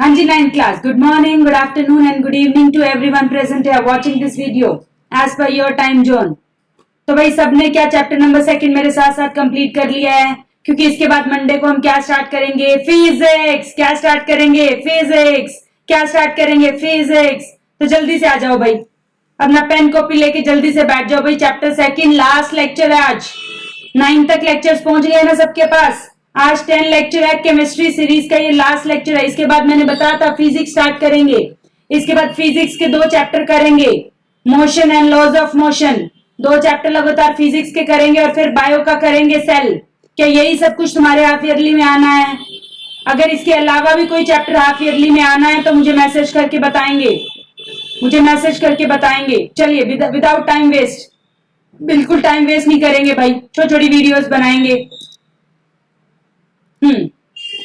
हाँ जी, 9th class. Good morning, good afternoon and good evening to everyone present here watching this video as per your time zone. तो भाई सबने क्या chapter number second मेरे साथ साथ कंप्लीट कर लिया है, क्योंकि इसके बाद मंडे को हम क्या स्टार्ट करेंगे? फिजिक्स. क्या स्टार्ट करेंगे? फिजिक्स. क्या स्टार्ट करेंगे? फिजिक्स. तो जल्दी से आ जाओ भाई, अपना पेन कॉपी लेके जल्दी से बैठ जाओ भाई. चैप्टर सेकंड लास्ट लेक्चर है आज. 9 तक लेक्चर्स पहुंच गए ना सबके पास? आज 10 लेक्चर है, केमिस्ट्री सीरीज का ये लास्ट लेक्चर है. इसके बाद मैंने बताया था फिजिक्स स्टार्ट करेंगे. इसके बाद फिजिक्स के 2 चैप्टर करेंगे, motion and laws of motion. 2 chapter लगातार फिजिक्स के करेंगे और फिर बायो का करेंगे, सेल. क्या यही सब कुछ तुम्हारे हाफ ईयरली में आना है? अगर इसके अलावा भी कोई चैप्टर हाफ ईयरली में आना है तो मुझे मैसेज करके बताएंगे, मुझे मैसेज करके बताएंगे. चलिए विदाउट टाइम वेस्ट, बिल्कुल टाइम वेस्ट नहीं करेंगे भाई, छोटी छोटी वीडियोस बनाएंगे.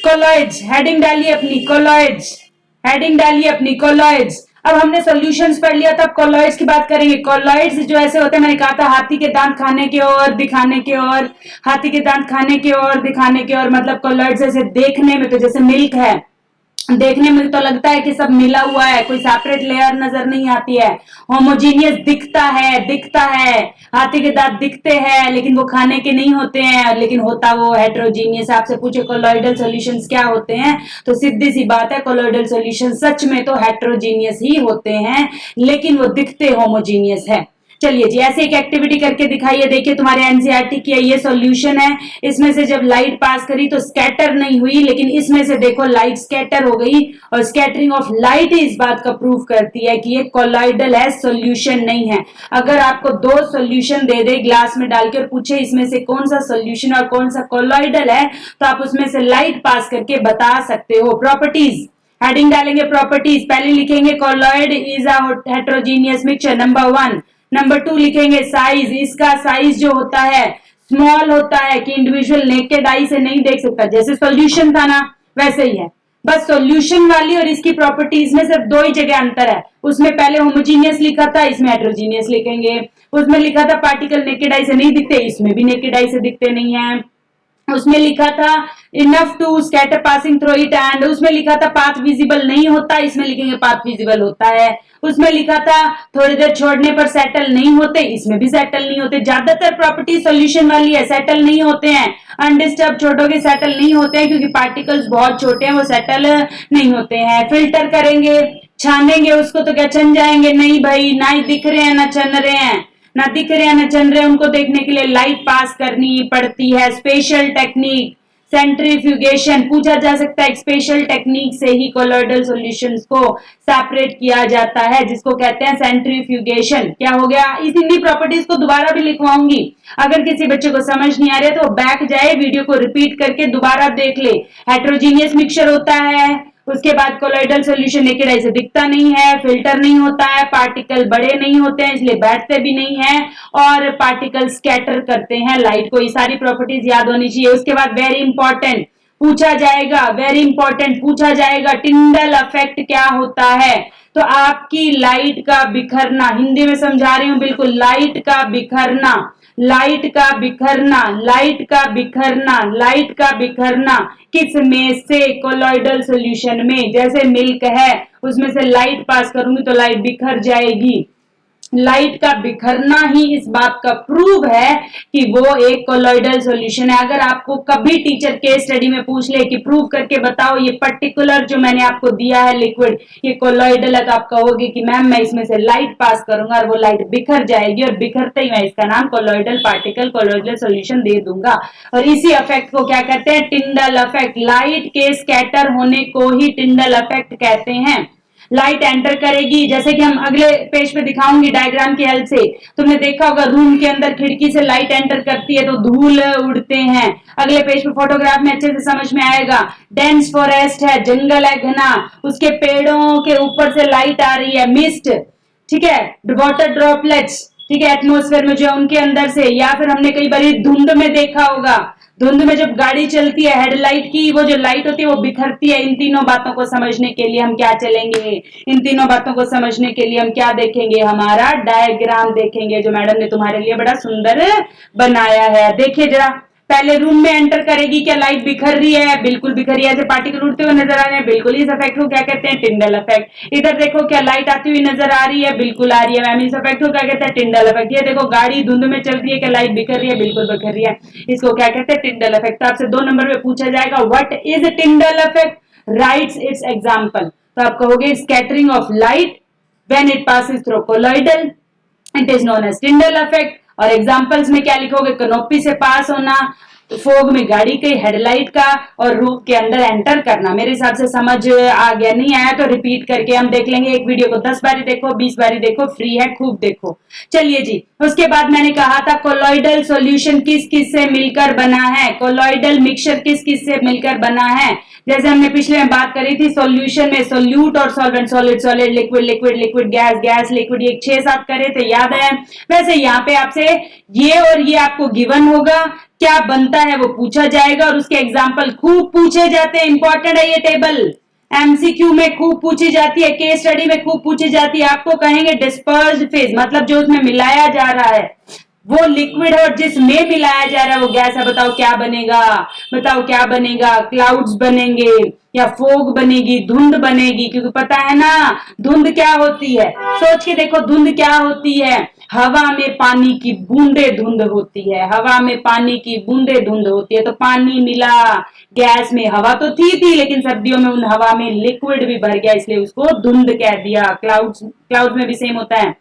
कोलॉइड्स, हेडिंग डालिए अपनी. कोलॉइड्स, हेडिंग डालिए अपनी. कोलॉइड्स. अब हमने सॉल्यूशंस पढ़ लिया था, कोलॉइड्स की बात करेंगे. कोलॉइड्स जो ऐसे होते हैं, मैंने कहा था हाथी के दांत खाने के और दिखाने के और, हाथी के दांत खाने के और दिखाने के और, मतलब कोलॉइड्स ऐसे देखने में तो जैसे मिल्क है, देखने में तो लगता है कि सब मिला हुआ है, कोई सेपरेट लेयर नजर नहीं आती है. होमोजीनियस दिखता है, दिखता है. हाथी के दांत दिखते हैं लेकिन वो खाने के नहीं होते हैं, लेकिन होता वो हेट्रोजीनियस. आपसे पूछे कोलॉइडल सॉल्यूशंस क्या होते हैं, तो सीधी सी बात है, कोलॉइडल सॉल्यूशन सच में तो हेट्रोजीनियस ही होते हैं, लेकिन वो दिखते होमोजीनियस है. चलिए जी, ऐसे एक एक्टिविटी करके दिखाइए. देखिए तुम्हारे एनसीईआरटी की ये सॉल्यूशन है. इसमें से जब लाइट पास करी तो स्कैटर नहीं हुई, लेकिन इसमें से देखो लाइट स्कैटर हो गई, और स्कैटरिंग ऑफ लाइट इस बात का प्रूव करती है कि ये कोलॉइडल है, सॉल्यूशन नहीं है. अगर आपको 2 सॉल्यूशन दे दे ग्लास में डाल के और पूछे इसमें से कौन सा सॉल्यूशन और कौन सा कोलॉइडल है, तो आप उसमें से लाइट पास करके बता सकते हो. प्रॉपर्टीज, हेडिंग डालेंगे प्रॉपर्टीज. पहले लिखेंगे colloid is a heterogeneous mixture, number 1. Number 2 लिखेंगे साइज. इसका साइज जो होता है स्मॉल होता है, कि इंडिविजुअल नेकेड आई से नहीं देख सकता. जैसे सॉल्यूशन था ना, वैसे ही है. बस सॉल्यूशन वाली और इसकी प्रॉपर्टीज में सिर्फ 2 ही जगह अंतर है. उसमें पहले होमोजीनियस लिखा था, इसमें हेट्रोजीनियस लिखेंगे. उसमें लिखा था पार्टिकल नेकेड आई से नहीं दिखते, इसमें भी नेकेड आई से दिखते नहीं है. उसमें लिखा था enough to scatter passing through it, and उसमें लिखा था पाथ विजिबल नहीं होता, इसमें लिखेंगे पाथ विजिबल होता है. उसमें लिखा था थोड़ी देर छोड़ने पर सेटल नहीं होते, इसमें भी सेटल नहीं होते. ज्यादातर प्रॉपर्टी सॉल्यूशन वाली है, सेटल नहीं होते हैं. अनडिस्टर्ब छोड़ोगे सेटल नहीं होते हैं, क्योंकि पार्टिकल्स बहुत छोटे हैं, वो सेटल नहीं होते हैं. फिल्टर करेंगे, छानेंगे उसको तो क्या छन जाएंगे? नहीं भाई, ना ही दिख रहे हैं ना छन रहे हैं, ना दिख रहे हैं ना चल रहे हैं. उनको देखने के लिए लाइट पास करनी पड़ती है. स्पेशल टेक्निक सेंट्रीफ्यूगेशन पूछा जा सकता है. स्पेशल टेक्निक से ही कोलॉइडल सॉल्यूशंस को सेपरेट किया जाता है, जिसको कहते हैं सेंट्रीफ्यूगेशन. क्या हो गया? इस इन्हीं प्रॉपर्टीज को दोबारा भी लिखवाऊंगी. अगर किसी बच्चे को समझ नहीं आ रहा है तो बैक जाए, वीडियो को रिपीट करके दोबारा देख ले. हेट्रोजीनियस मिक्सचर होता है, उसके बाद कोलॉइडल सॉल्यूशन नेकेड आई से दिखता नहीं है, फिल्टर नहीं होता है, पार्टिकल बड़े नहीं होते हैं इसलिए बैठते भी नहीं है, और पार्टिकल स्कैटर करते हैं लाइट को. ये सारी प्रॉपर्टीज याद होनी चाहिए. उसके बाद वेरी इंपॉर्टेंट पूछा जाएगा, वेरी इंपॉर्टेंट पूछा जाएगा, टिंडल इफेक्ट क्या होता है? तो आपकी लाइट का बिखरना, हिंदी में समझा रही हूं बिल्कुल, लाइट का बिखरना, लाइट का बिखरना, लाइट का बिखरना, लाइट का बिखरना किस में से? कोलॉइडल सॉल्यूशन में. जैसे मिल्क है उसमें से लाइट पास करूंगी तो लाइट बिखर जाएगी. लाइट का बिखरना ही इस बात का प्रूव है कि वो एक कोलॉइडल सॉल्यूशन है. अगर आपको कभी टीचर केस स्टडी में पूछ ले कि प्रूव करके बताओ ये पर्टिकुलर जो मैंने आपको दिया है लिक्विड ये कोलॉइडल है, तो आप कहोगे कि मैम मैं इसमें से लाइट पास करूंगा और वो लाइट बिखर जाएगी, और बिखरते ही मैं इसका नाम कोलॉइडल पार्टिकल, कोलॉइडल सॉल्यूशन दे दूंगा. और इसी इफेक्ट को क्या कहते हैं? Tyndall effect. लाइट के स्कैटर होने को ही टिंडल इफेक्ट कहते हैं. लाइट एंटर करेगी, जैसे कि हम अगले पेज पे दिखाऊंगी डायग्राम की हेल्प से. तुमने देखा होगा रूम के अंदर खिड़की से लाइट एंटर करती है तो धूल उड़ते हैं. अगले पेज पे फोटोग्राफ में अच्छे से समझ में आएगा. डेंस फॉरेस्ट है, जंगल है घना, उसके पेड़ों के ऊपर से लाइट आ रही है, मिस्ट, ठीक है, वाटर ड्रॉपलेट्स, ठीक है, एटमोस्फेयर में जो है उनके अंदर से. या फिर हमने कई बार धुंध में देखा होगा, धुंध में जब गाड़ी चलती है हेडलाइट की वो जो लाइट होती है वो बिखरती है. इन तीनों बातों को समझने के लिए हम क्या चलेंगे? इन तीनों बातों को समझने के लिए हम क्या देखेंगे? हमारा डायग्राम देखेंगे, जो मैडम ने तुम्हारे लिए बड़ा सुंदर बनाया है. देखिए जरा, पहले रूम में एंटर करेगी, क्या लाइट बिखर रही है? बिल्कुल बिखर रही है। ऐसे पार्टिकल उड़ते हुए नजर आ रहे हैं, बिल्कुल। इस इफेक्ट को क्या कहते हैं? Tyndall effect. इधर देखो, क्या लाइट आती हुई नजर आ रही है? बिल्कुल आ रही है मैम। इस इफेक्ट को क्या कहते हैं? Tyndall effect. ये देखो, गाड़ी धुंध में चल रही है, क्या लाइट बिखर रही है? बिल्कुल बिखर रही है। इसको क्या कहते हैं? Tyndall effect. तो आपसे 2 नंबर में पूछा जाएगा, what is Tyndall effect? Writes its example. तो आप कहोगे scattering of light when it passes through colloidal, it is known as Tyndall effect. और एग्जांपल्स में क्या लिखोगे? कनोपी से पास होना, फोग में गाड़ी के हेडलाइट का, और रूफ के अंदर एंटर करना। मेरे हिसाब से समझ आ गया। नहीं आया तो रिपीट करके हम देख लेंगे। एक वीडियो को 10 बारी देखो, 20 बारी देखो, फ्री है, खूब देखो। चलिए जी, उसके बाद मैंने कहा था कोलॉइडल सॉल्यूशन किस किस से मिलकर बना है? कोलॉइडल मिक्सचर किस किस से मिलकर बना है? जैसे हमने पिछले में बात करी थी, सॉल्यूशन में सोल्यूट और solvent, solid solid, liquid liquid, liquid gas gas, liquid, ये 6-7 करे थे, याद है? वैसे यहाँ पे आपसे ये और ये आपको गिवन होगा, क्या बनता है वो पूछा जाएगा, और उसके एग्जाम्पल खूब पूछे जाते हैं। इंपॉर्टेंट है ये टेबल, एमसीक्यू में खूब पूछी जाती है, केस स्टडी में खूब पूछी जाती है। आपको कहेंगे डिस्पर्स्ड फेज, मतलब जो उसमें मिलाया जा रहा है वो लिक्विड है, और जिसमें मिलाया जा रहा है वो गैस है। बताओ क्या बनेगा? बताओ क्या बनेगा? क्लाउड्स बनेंगे, या फोग बनेगी, धुंध बनेगी? क्योंकि पता है ना धुंध क्या होती है। सोच के देखो, धुंध क्या होती है? हवा में पानी की बूंदे धुंध होती है। हवा में पानी की बूंदे धुंध होती है। तो पानी मिला गैस में, हवा तो थी लेकिन सर्दियों में उन हवा में लिक्विड भी भर गया, इसलिए उसको धुंध कह दिया। क्लाउड्स में भी सेम होता है।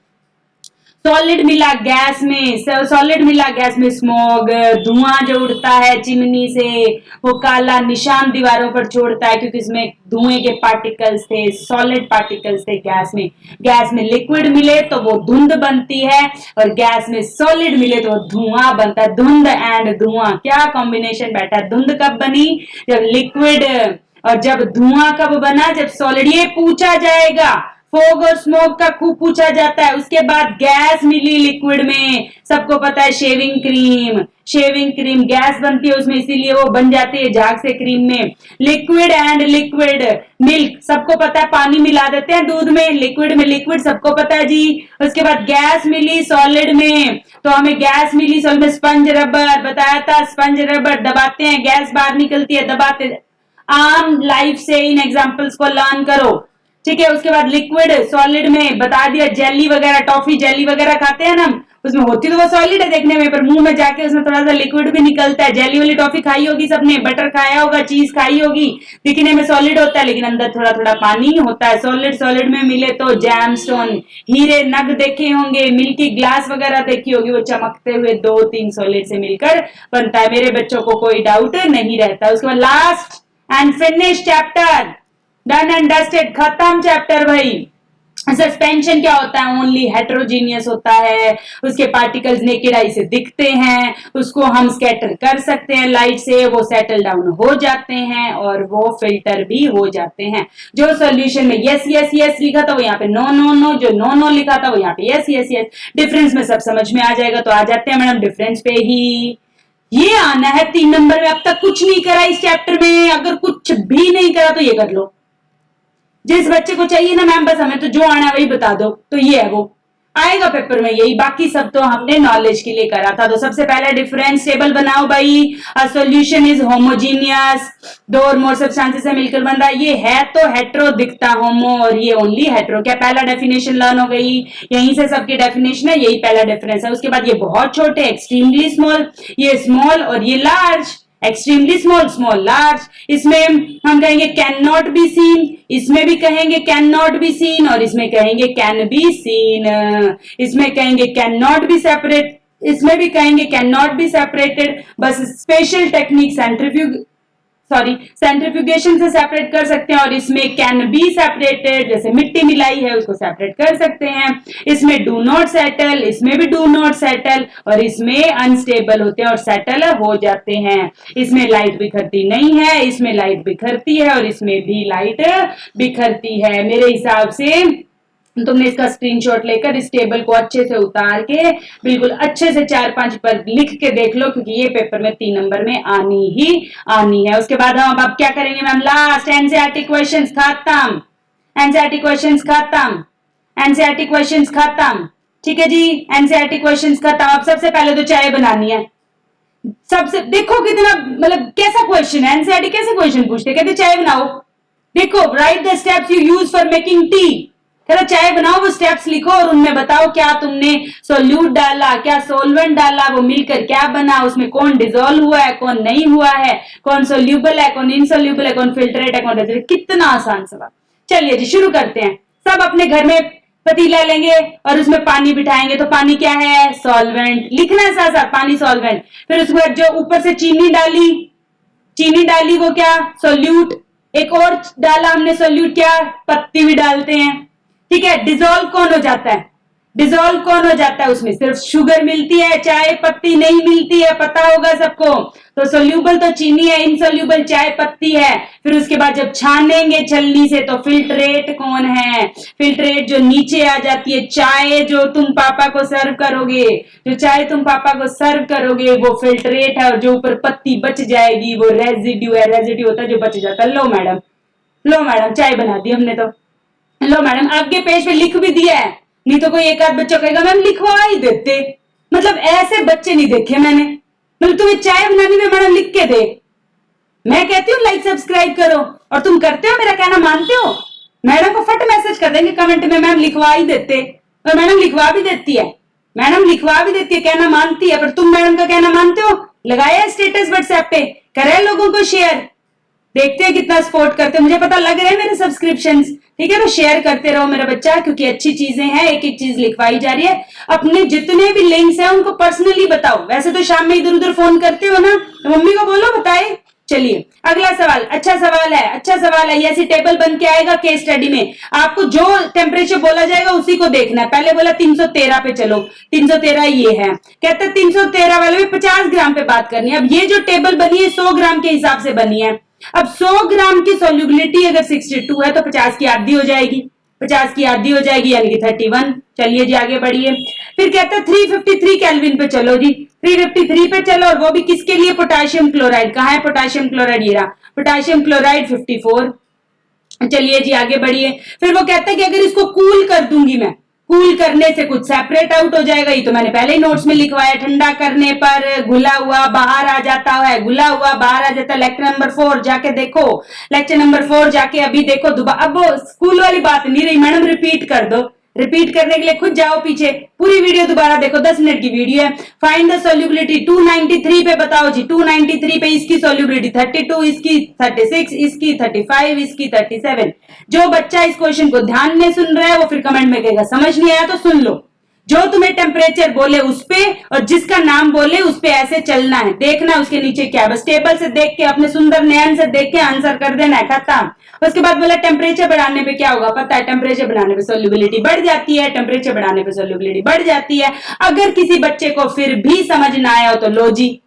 सॉलिड मिला गैस में, सॉलिड मिला गैस में स्मॉग, धुआं जो उड़ता है चिमनी से, वो काला निशान दीवारों पर छोड़ता है, क्योंकि इसमें धुएं के पार्टिकल्स थे, सॉलिड पार्टिकल्स थे गैस में। गैस में लिक्विड मिले तो वो धुंध बनती है, और गैस में सॉलिड मिले तो वो धुआं बनता है। धुंध एंड धुआं, क्या कॉम्बिनेशन बैठा। धुंध कब बनी? जब लिक्विड, और जब धुआं कब बना? जब सॉलिड। ये पूछा जाएगा। फोग और स्मोक का खूब पूछा जाता है। उसके बाद गैस मिली लिक्विड में, सबको पता है shaving cream. Shaving cream gas बनती है उसमें, इसीलिए वो बन जाती है झाग से क्रीम में। लिक्विड एंड लिक्विड मिल्क, सबको पता है पानी मिला देते हैं दूध में, लिक्विड में लिक्विड, सबको पता है जी। उसके बाद गैस मिली सॉलिड में, तो हमें गैस मिली सॉलिड में। स्पंज रबर बताया था, स्पंज रबर दबाते हैं गैस बाहर निकलती है, दबाते। आम लाइफ से इन एग्जांपल्स को लर्न करो, ठीक है। उसके बाद लिक्विड सॉलिड में बता दिया, जेली वगैरह, टॉफी जेली वगैरह खाते हैं ना, उसमें होती तो वो सॉलिड है देखने में, पर मुंह में जाके उसमें थोड़ा सा लिक्विड भी निकलता है। जेली वाली टॉफी खाई होगी सबने, बटर खाया होगा, चीज खाई होगी, दिखने में सॉलिड होता है लेकिन अंदर थोड़ा थोड़ा पानी होता है। सॉलिड सॉलिड में मिले तो जैम स्टोन, हीरे नग देखे होंगे, मिल्की ग्लास वगैरह देखी होगी, वो चमकते हुए 2-3 सॉलिड से मिलकर बनता है। मेरे बच्चों को कोई डाउट नहीं रहता। उसके बाद last and finish chapter, done and dusted, खत्म चैप्टर भाई। सस्पेंशन क्या होता है? ओनली हेट्रोजीनियस होता है, उसके पार्टिकल्स नेकेड आई से दिखते हैं, उसको हम स्कैटर कर सकते हैं लाइट से, वो सेटल डाउन हो जाते हैं और वो फिल्टर भी हो जाते हैं। जो सॉल्यूशन में यस यस यस लिखा था वो यहाँ पे नो नो नो, जो नो नो लिखा था वो यहाँ पे यस यस यस। डिफरेंस में सब समझ में आ जाएगा। तो आ जाते हैं मैडम डिफरेंस पे ही। ये आना है 3 नंबर में। अब तक कुछ नहीं करा इस चैप्टर में, अगर कुछ भी नहीं करा तो ये कर लो। जिस बच्चे को चाहिए ना मैम बस हमें तो जो आना है वही बता दो, तो ये है वो आएगा पेपर में यही। बाकी सब तो हमने नॉलेज के लिए करा था। तो सबसे पहले डिफरेंस टेबल बनाओ भाई। अ सॉल्यूशन इज होमोजीनियस, 2 और मोर सब्सटेंसेस से मिलकर बन रहा है। ये है तो हेट्रो दिखता होमो, और ये ओनली हेट्रो। क्या पहला डेफिनेशन लर्न हो गई? यहीं से सबकी डेफिनेशन है, यही पहला डिफरेंस है। उसके बाद ये बहुत छोटे, एक्सट्रीमली स्मॉल, ये स्मॉल, और ये large, extremely small, small, large. इसमें हम कहेंगे कैन नॉट बी सीन, इसमें भी कहेंगे कैन नॉट बी सीन, और इसमें कहेंगे कैन बी सीन। इसमें कहेंगे कैन नॉट बी सेपरेट, इसमें भी कहेंगे कैन नॉट बी सेपरेटेड। बस स्पेशल टेक्निक सेंट्रीफ्यूगेशन से सेपरेट कर सकते हैं। और इसमें कैन बी सेपरेटेड, जैसे मिट्टी मिलाई है उसको सेपरेट कर सकते हैं। इसमें डू नॉट सेटल, इसमें भी डू नॉट सेटल, और इसमें अनस्टेबल होते हैं और सेटल हो जाते हैं। इसमें लाइट बिखरती नहीं है, इसमें लाइट बिखरती है, और इसमें भी लाइट बिखरती है। मेरे हिसाब से तुमने इसका स्क्रीनशॉट लेकर इस टेबल को अच्छे से उतार के बिल्कुल अच्छे से 4-5 पर लिख के देख लो, क्योंकि ये पेपर में 3 नंबर में आनी ही आनी है। उसके बाद हम अब क्या करेंगे मैम? लास्ट एनसीईआरटी क्वेश्चंस खत्म, एनसीईआरटी क्वेश्चंस खत्म, एनसीईआरटी क्वेश्चंस खत्म। ठीक है जी, एनसीईआरटी क्वेश्चंस खत्म। अब सबसे पहले तो चाय बनानी है। सबसे देखो कितना मतलब कैसा क्वेश्चन है, एनसीईआरटी कैसे क्वेश्चन पूछते, कहते चाय बनाओ, देखो right the steps you use for making tea, कहते चाय बनाओ, वो स्टेप्स लिखो और उनमें बताओ क्या तुमने सोल्यूट डाला, क्या सोलवेंट डाला, वो मिलकर क्या बना, उसमें कौन डिजोल्व हुआ है, कौन नहीं हुआ है, कौन सोल्यूबल है, कौन इनसोल्यूबल है, कौन फिल्ट्रेट है, कौन रेजिड। कितना आसान सवाल। चलिए जी शुरू करते हैं। सब अपने घर में पतीला लेंगे और उसमें पानी बिठाएंगे, तो पानी क्या है, सॉल्वेंट, लिखना है साथ साथ पानी सॉल्वेंट। फिर उसके बाद जो ऊपर से चीनी डाली वो क्या, सोल्यूट, एक और डाला हमने सोल्यूट, क्या, पत्ती भी डालते हैं, ठीक है। डिजोल्व कौन हो जाता है, डिजोल्व कौन हो जाता है, उसमें सिर्फ शुगर मिलती है, चाय पत्ती नहीं मिलती है, पता होगा सबको। तो सोल्यूबल तो चीनी है, इनसोल्यूबल चाय पत्ती है। फिर उसके बाद जब छानेंगे छलनी से तो फिल्ट्रेट कौन है, फिल्ट्रेट जो नीचे आ जाती है, चाय जो तुम पापा को सर्व करोगे, जो चाय तुम पापा को सर्व करोगे वो फिल्ट्रेट है, और जो ऊपर पत्ती बच जाएगी वो रेजिड्यू है, रेजिड्यू होता है जो बच जाता है। लो मैडम, लो मैडम चाय बना दी हमने तो, लो मैडम आपके पेज पे लिख भी दिया है, नहीं तो कोई एक आध बच्चा कहेगा मैम लिखवा ही देते, मतलब ऐसे बच्चे नहीं देखे मैंने, मतलब तुम्हें चाय बनानी में मैडम लिख के दे, मैं कहती हूँ लाइक सब्सक्राइब करो और तुम करते हो, मेरा कहना मानते हो, मैडम को फट मैसेज कर देंगे कमेंट में मैम लिखवा ही देते, और मैडम लिखवा भी देती है, मैडम लिखवा भी देती है, कहना मानती है, पर तुम मैडम का कहना मानते हो, लगाया स्टेटस व्हाट्सएप पे, करे लोगों को शेयर, देखते हैं कितना सपोर्ट करते हैं, मुझे पता लग रहे हैं मेरे सब्सक्रिप्शंस, ठीक है। तो शेयर करते रहो मेरा बच्चा, क्योंकि अच्छी चीजें हैं, एक एक चीज लिखवाई जा रही है। अपने जितने भी लिंक्स हैं उनको पर्सनली बताओ, वैसे तो शाम में इधर उधर फोन करते हो ना, तो मम्मी को बोलो बताए। चलिए अगला सवाल, अच्छा सवाल है, अच्छा सवाल है, ये ऐसी टेबल बन के आएगा केस स्टडी में, आपको जो टेम्परेचर बोला जाएगा उसी को देखना है। पहले बोला 313 पे, चलो 313 ये है, कहते 313 वाले में 50 ग्राम पे बात करनी है। अब ये जो टेबल बनी है 100 ग्राम के हिसाब से बनी है, अब 100 ग्राम की सोल्यूबिलिटी अगर 62 है तो 50 की आधी हो जाएगी, 50 की आधी हो जाएगी यानी कि 31। चलिए जी आगे बढ़िए। फिर कहते हैं 353 केल्विन पे चलो जी, 353 पे चलो, और वो भी किसके लिए, पोटाशियम क्लोराइड, कहाँ है पोटाशियम क्लोराइड, ये रहा पोटाशियम क्लोराइड 54। चलिए जी आगे बढ़िए। फिर वो कहता है कि अगर इसको कूल कर दूंगी मैं, कूल करने से कुछ सेपरेट आउट हो जाएगा, ये तो मैंने पहले ही नोट्स में लिखवाया, ठंडा करने पर घुला हुआ बाहर आ जाता है, घुला हुआ बाहर आ जाता है। लेक्चर नंबर 4 जाके देखो, लेक्चर नंबर 4 जाके अभी देखो दोबारा, अब वो स्कूल वाली बात नहीं रही मैडम, रिपीट कर दो, रिपीट करने के लिए खुद जाओ पीछे, पूरी वीडियो दोबारा देखो, 10 मिनट की वीडियो है। फाइंड द सोल्यूबिलिटी 293 पे बताओ जी, 293 पे इसकी सोल्यूबिलिटी 32, इसकी 36, इसकी 35, इसकी 37। जो बच्चा इस क्वेश्चन को ध्यान में सुन रहा है वो फिर कमेंट में कहेगा समझ नहीं आया, तो सुन लो, जो तुम्हें टेम्परेचर बोले उस पे और जिसका नाम बोले उस पे ऐसे चलना है, देखना उसके नीचे क्या, बस टेबल से देख के अपने सुंदर नयन से देख के आंसर कर देना है, खत्म। उसके बाद बोला टेम्परेचर बढ़ाने पे क्या होगा, पता है टेम्परेचर बढ़ाने पे सोल्यूबिलिटी बढ़ जाती है, टेम्परेचर बढ़ाने पे सोल्यूबिलिटी बढ़ जाती है। अगर किसी बच्चे को फिर भी समझ ना आया हो तो लो जी,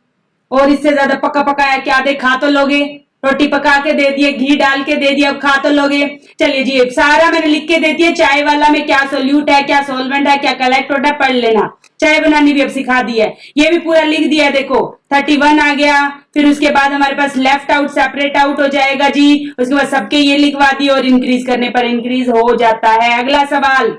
और इससे ज्यादा पका पकाया क्या दे, खा तो लोगे, रोटी पका के दे दिए, घी डाल के दे दिया, अब खा तो लोगे। चलिए जी सारा मैंने लिख के दे दिया, चाय वाला में क्या सोल्यूट है, क्या सोलवेंट है, क्या कलेक्ट होता है, पढ़ लेना। चाय बनानी भी अब सिखा दी है, ये भी पूरा लिख दिया है, देखो 31 आ गया। फिर उसके बाद हमारे पास लेफ्ट आउट सेपरेट आउट हो जाएगा जी, उसके बाद सबके ये लिखवा दिए और इंक्रीज करने पर इंक्रीज हो जाता है। अगला सवाल,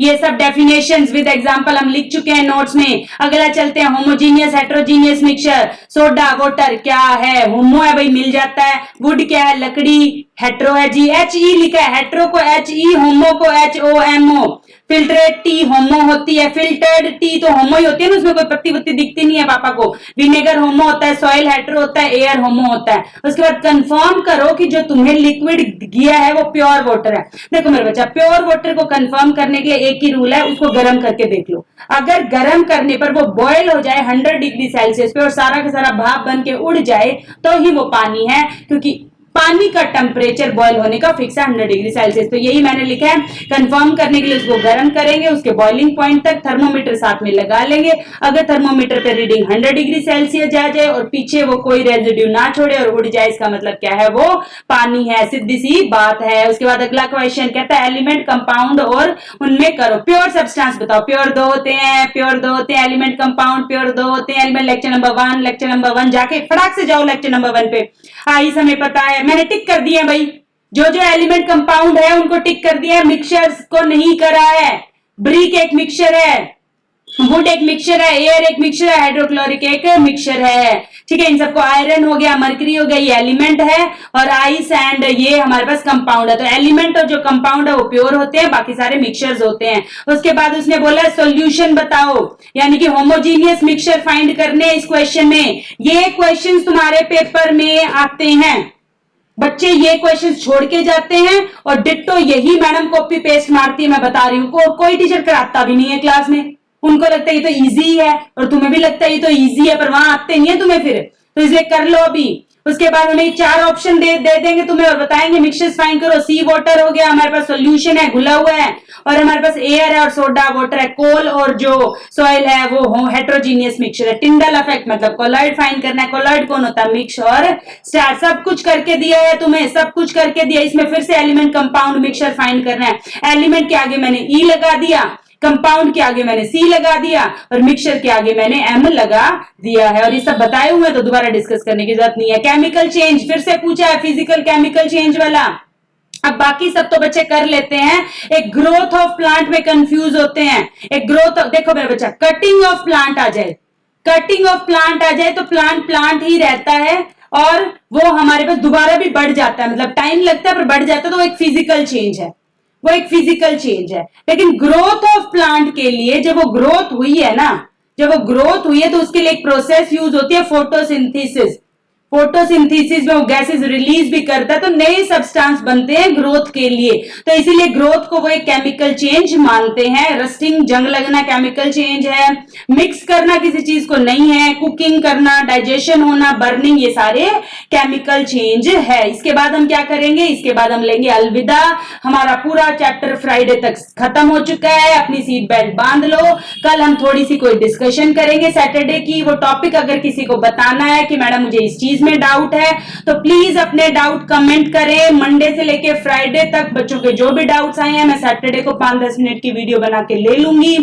ये सब डेफिनेशंस विद एग्जांपल हम लिख चुके हैं नोट्स में। अगला चलते हैं, homogeneous heterogeneous mixture, soda water क्या है, होमो है भाई मिल जाता है, वुड क्या है लकड़ी, हेट्रो है जी, एच ई लिखा है, हेट्रो को एच ई, होमो को H O M O, filtrate टी होमो होती है, फिल्टर्ड टी तो होमो ही होती है ना, उसमें कोई पत्ती वत्ती दिखती नहीं है पापा को। विनेगर होमो होता है, सॉइल हेट्रो होता है, एयर होमो होता है। उसके बाद कंफर्म करो कि जो तुम्हें लिक्विड दिया है वो प्योर वाटर है। देखो मेरे बच्चा, प्योर वाटर को कंफर्म करने के लिए एक ही रूल है, उसको गर्म करके देख लो। अगर गर्म करने पर वो बॉयल हो जाए 100 डिग्री सेल्सियस पे और सारा का सारा भाप बन के उड़ जाए तो ही वो पानी है, क्योंकि पानी का टेम्परेचर बॉयल होने का फिक्स है 100 डिग्री सेल्सियस। तो यही मैंने लिखा है, कंफर्म करने के लिए उसको गर्म करेंगे, उसके बॉइलिंग पॉइंट तक थर्मोमीटर साथ में लगा लेंगे। अगर थर्मोमीटर पे रीडिंग 100 डिग्री सेल्सियस जा जाए और पीछे वो कोई रेजिड्यू ना छोड़े और उड़ जाए, इसका मतलब क्या है, वो पानी है, सीधी सी बात है। उसके बाद अगला क्वेश्चन कहता है एलिमेंट कंपाउंड और उनमें करो, प्योर सब्सटेंस बताओ, प्योर दो होते हैं, प्योर दो होते हैं, एलिमेंट कंपाउंड प्योर दो होते हैं, element lecture number 1, lecture number 1 जाके फटाक से जाओ लेक्चर नंबर 1 पे। हाँ इस हमें पता है, मैंने टिक कर दिया भाई, जो जो एलिमेंट कंपाउंड है उनको टिक कर दिया है, मिक्सचर को नहीं करा है। ब्रिक एक मिक्सचर है, वुड एक मिक्सचर है, एयर एक मिक्सचर है, हाइड्रोक्लोरिक एक मिक्सचर है। ठीक है, इन सबको आयरन हो गया, मरकरी हो गया, ये एलिमेंट है, और आइस एंड ये हमारे पास कंपाउंड है। तो एलिमेंट और जो कंपाउंड है वो प्योर होते हैं, बाकी सारे मिक्सचर्स होते हैं। उसके बाद उसने बोला सॉल्यूशन बताओ, यानी कि होमोजीनियस मिक्सचर फाइंड करने इस क्वेश्चन में। ये क्वेश्चन तुम्हारे पेपर में आते हैं, बच्चे ये क्वेश्चन छोड़ के जाते हैं और डिट्टो यही मैडम कॉपी पेस्ट मारती है, मैं बता रही हूँ। कोई टीचर कराता भी नहीं है क्लास में, उनको लगता है ये तो इजी है, और तुम्हें भी लगता है ये तो इजी है, पर वहां आते नहीं है तुम्हें फिर, तो इसलिए कर लो अभी। उसके बाद हमें 4 ऑप्शन दे देंगे तुम्हें और बताएंगे मिक्सचर्स फाइंड करो। सी वाटर हो गया, हमारे पास सॉल्यूशन है, घुला हुआ है, और हमारे पास एयर है और सोडा वाटर है, कोल और जो सॉइल है वो हेट्रोजीनियस मिक्सचर है। टिंडल इफेक्ट मतलब कोलॉइड फाइंड करना है। कोलॉइड कौन होता है? मिक्स और स्टार। सब कुछ करके दिया है तुम्हें, सब कुछ करके दिया। इसमें फिर से एलिमेंट कंपाउंड मिक्सचर फाइंड करना है। एलिमेंट के आगे मैंने ई लगा दिया, कंपाउंड के आगे मैंने सी लगा दिया, और मिक्सचर के आगे मैंने एम लगा दिया है। और ये सब बताए हुए तो दोबारा डिस्कस करने की जरूरत नहीं है। केमिकल चेंज फिर से पूछा है, फिजिकल केमिकल चेंज वाला। अब बाकी सब तो बच्चे कर लेते हैं, एक ग्रोथ ऑफ प्लांट में कंफ्यूज होते हैं। एक ग्रोथ, देखो मेरा बच्चा, कटिंग ऑफ प्लांट आ जाए, कटिंग ऑफ प्लांट आ जाए तो प्लांट प्लांट ही रहता है, और वो हमारे पास दोबारा भी बढ़ जाता है, मतलब टाइम लगता है पर बढ़ जाता है, तो वो एक फिजिकल चेंज है, वो एक फिजिकल चेंज है। लेकिन ग्रोथ ऑफ प्लांट के लिए जब वो ग्रोथ हुई है ना, जब वो ग्रोथ हुई है तो उसके लिए एक प्रोसेस यूज होती है, फोटोसिंथेसिस। फोटोसिंथेसिस में वो गैसेस रिलीज भी करता है, तो नए सब्सटेंस बनते हैं ग्रोथ के लिए। तो इसीलिए ग्रोथ को वो एक केमिकल चेंज मानते हैं। रस्टिंग, जंग लगना केमिकल चेंज है। मिक्स करना किसी चीज को नहीं है। कुकिंग करना, डाइजेशन होना, बर्निंग, ये सारे केमिकल चेंज है। इसके बाद हम क्या करेंगे? इसके बाद हम लेंगे अलविदा। हमारा पूरा चैप्टर फ्राइडे तक खत्म हो चुका है। अपनी सीट बेल्ट बांध लो। कल हम थोड़ी सी कोई डिस्कशन करेंगे सैटरडे की। वो टॉपिक अगर किसी को बताना है कि मैडम मुझे इस चीज में डाउट है, तो प्लीज अपने डाउट कमेंट करें। मंडे से लेके फ्राइडे तक बच्चों के जो भी डाउट्स आए हैं मैं सैटरडे को 5-10 मिनट की वीडियो बना के ले लूंगी।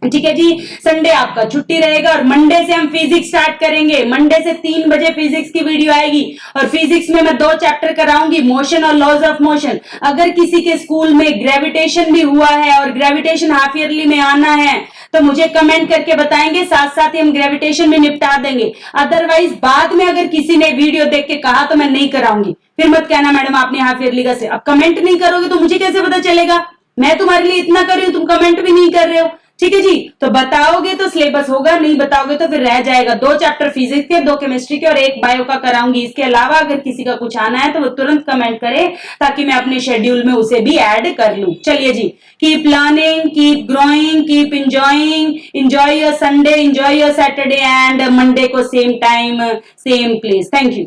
ठीक है जी। संडे आपका छुट्टी रहेगा, और मंडे से हम फिजिक्स स्टार्ट करेंगे। मंडे से 3 बजे फिजिक्स की वीडियो आएगी, और फिजिक्स में मैं 2 चैप्टर कराऊंगी, मोशन और लॉज ऑफ मोशन। अगर किसी के स्कूल में ग्रेविटेशन भी हुआ है और ग्रेविटेशन हाफ ईयरली में आना है तो मुझे कमेंट करके बताएंगे, साथ साथ ही हम ग्रेविटेशन में निपटा देंगे। अदरवाइज बाद में अगर किसी ने वीडियो देख के कहा तो मैं नहीं कराऊंगी, फिर मत कहना मैडम आपने हाफ ईयरली का से। अब कमेंट नहीं करोगे तो मुझे कैसे पता चलेगा? मैं तुम्हारे लिए इतना कर रही हूं, तुम कमेंट भी नहीं कर रहे हो। ठीक है जी। तो बताओगे तो सिलेबस होगा, नहीं बताओगे तो फिर रह जाएगा। 2 चैप्टर फिजिक्स के, 2 केमिस्ट्री के और 1 बायो का कराऊंगी। इसके अलावा अगर किसी का कुछ आना है तो वो तुरंत कमेंट करे, ताकि मैं अपने शेड्यूल में उसे भी ऐड कर लूं। चलिए जी, keep learning, keep growing, keep enjoying, enjoy your Sunday, enjoy your Saturday, and Monday को same time same place. Thank you.